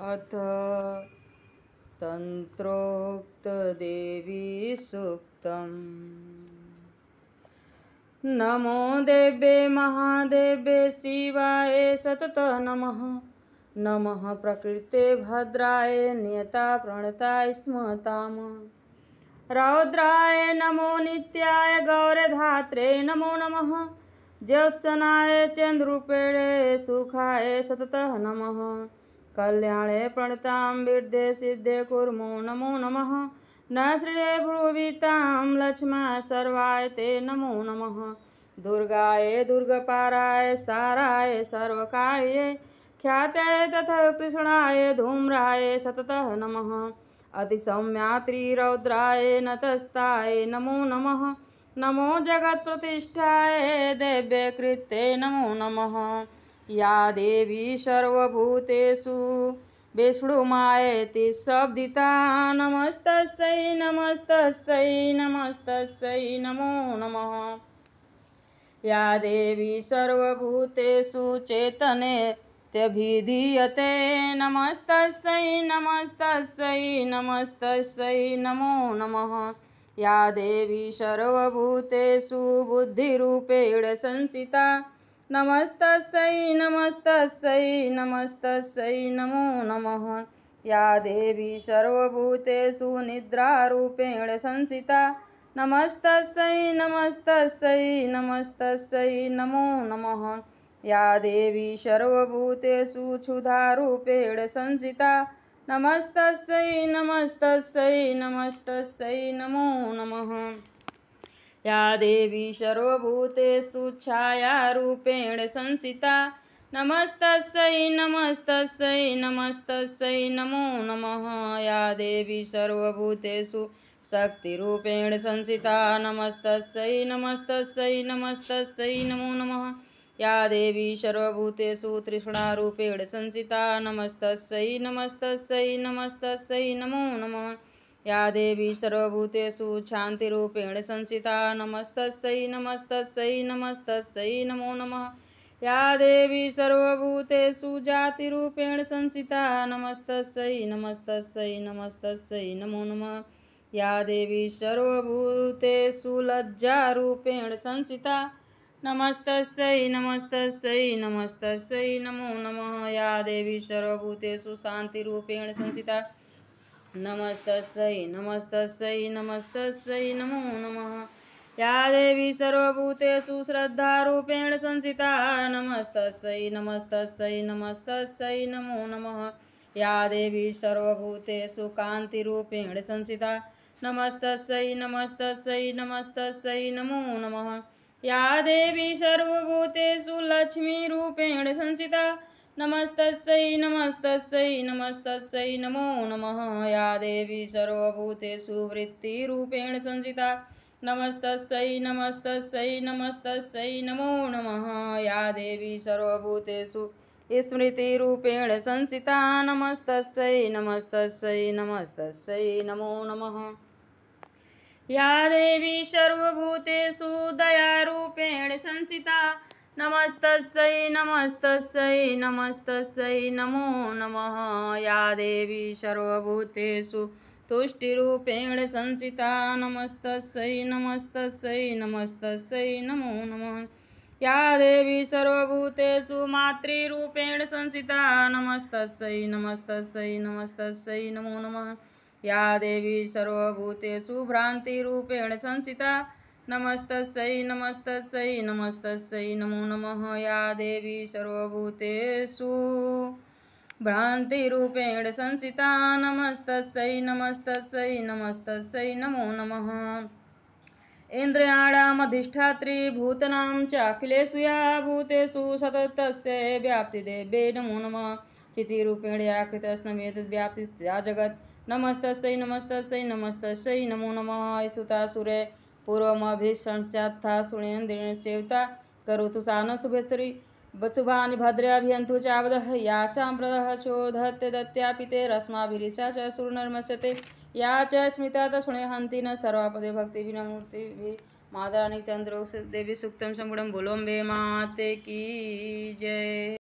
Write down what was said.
अथ तन्त्रोक्तदेवी सूक्तम्। नमो देव्ये महादेव्ये शिवाय सततं नमः। नमः प्रकृते भद्राय नियता प्रणताय स्मताम। रौद्राय नमो नित्याय गौरधात्रे नमो नमः। ज्योत्सनाय चन्द्ररूपिणे सुखाय सततं नमः। कल्याणे प्रणतां विद्ये सिद्धे कुर्मो नमो नमः। न श्रिये भ्रुवितां लक्ष्मा सर्वाय ते नमो नमः। दुर्गाय दुर्गपाराय साराय सर्वकार्ये ख्याते तथा कृष्णाय धूम्राय सततं नमः। अतिसौम्यात्रि रौद्राय नतस्ताय नमो नमः। नमो जगत्प्रतिष्ठाय देव्ये कृते नमो नमः। या देवी सर्वभूतेषु विष्णुमायेति शब्दिता नमस्तस्यै नमस्तस्यै नमस्तस्यै नमो नमः। या देवी सर्वभूतेषु चैतन्येत्यभिधीयते नमस्तस्यै नमस्तस्यै नमस्तस्यै नमो नमः। या देवी सर्वभूतेषु बुद्धिरूपेण संस्थिता नमस्तस्यै नमस्तस्यै नमस्तस्यै नमो नमः। या देवी सर्वभूतेषु निद्रारूपेण संस्थिता नमस्तस्यै नमस्तस्यै नमस्तस्यै नमो नमः। या देवी सर्वभूतेषु क्षुधारूपेण संस्थिता नमस्तस्यै नमस्तस्यै नमस्तस्यै नमो नमः। या देवी सर्वभूतेषु छायारूपेण संस्थिता नमस्तस्यै नमस्तस्यै नमस्तस्यै नमो नमः। या देवी सर्वभूतेषु शक्तिरूपेण संस्थिता नमस्तस्यै नमस्तस्यै नमस्तस्यै नमो नमः। या देवी सर्वभूतेषु तृष्णारूपेण संस्थिता नमस्तस्यै नमस्तस्यै नमस्तस्यै नमो नमः। या देवी सर्वभूतेषु शान्तिरूपेण संस्थिता नमस्तस्यै नमस्तस्यै नमस्तस्यै नमो नमः। या देवी सर्वभूतेषु जातिरूपेण संस्थिता नमस्तस्यै नमस्तस्यै नमस्तस्यै नमो नमः। या देवी सर्वभूतेषु लज्जारूपेण संस्थिता नमस्तस्यै नमस्तस्यै नमस्तस्यै नमो नमः। या देवी सर्वभूतेषु शान्तिरूपेण संस्थिता नमस्तस्यै नमस्तस्यै नमस्तस्यै नमो नमः। या देवी सर्वभूतेषु श्रद्धारूपेण संस्थिता नमस्तस्यै नमस्तस्यै नमस्तस्यै नमो नमः। या देवी सर्वभूतेषु कान्तिरूपेण संस्थिता नमस्तस्यै नमस्तस्यै नमस्तस्यै नमो नमः। या देवी सर्वभूतेषु लक्ष्मीरूपेण संस्थिता नमस्तस्यै नमस्तस्यै नमस्तस्यै नमो नमः। या देवी सर्वभूतेषु वृत्तिरूपेण संस्थिता नमस्तस्यै नमस्तस्यै नमस्तस्यै नमो नमः। या देवी सर्वभूतेषु स्मृतिरूपेण संस्थिता नमस्तस्यै नमस्तस्यै नमस्तस्यै नमो नमः। या देवी सर्वभूतेषु दयारूपेण संस्थिता नमस्तस्यै नमस्तस्यै नमस्तस्यै नमो नमः। या देवी सर्वभूतेषु तुष्टिरूपेण संस्थिता नमस्तस्यै नमस्तस्यै नमस्तस्यै नमो नमः। या देवी सर्वभूतेषु मातृरूपेण संस्थिता नमस्तस्यै नमस्तस्यै नमस्तस्यै नमो नमः। या देवी सर्वभूतेषु भ्रान्तिरूपेण संस्थिता नमस्तस्यै नमस्तस्यै नमस्तस्यै नमो नमः। या देवी सर्वभूतेषु भ्रान्तिरूपेण संस्थिता नमस्तस्यै नमस्तस्यै नमस्तस्यै नमो नमः। इन्द्रियाणामधिष्ठात्री भूतानां च अखिलेषु या भूतेषु सततस्यै व्याप्तिदेव्यै नमो नमः। चितिरूपेण या कृतस्नमेतद्व्याप्तिस्या जगत् नमस्तस्यै नमस्तस्यै नमस्तस्यै नमो नमः। सुतासुरे पूर्वमभिसंस्यात्था सुरेन्द्रेण सेविता करोतु सा न शुभेत्तरी शुभानि भद्र्याभियन्तु चावदः यासां प्रदः चोदत्यदत्यापिते रश्माभिरिषा च सुरनर्मस्यते या च स्मिता तस्मृणे हन्ति न सर्वापदे भक्तिविनमूर्तिभिः माता नित्यन्द्रो देवी सूक्तं सम्पूर्णं बोलो अम्बे माते की जय।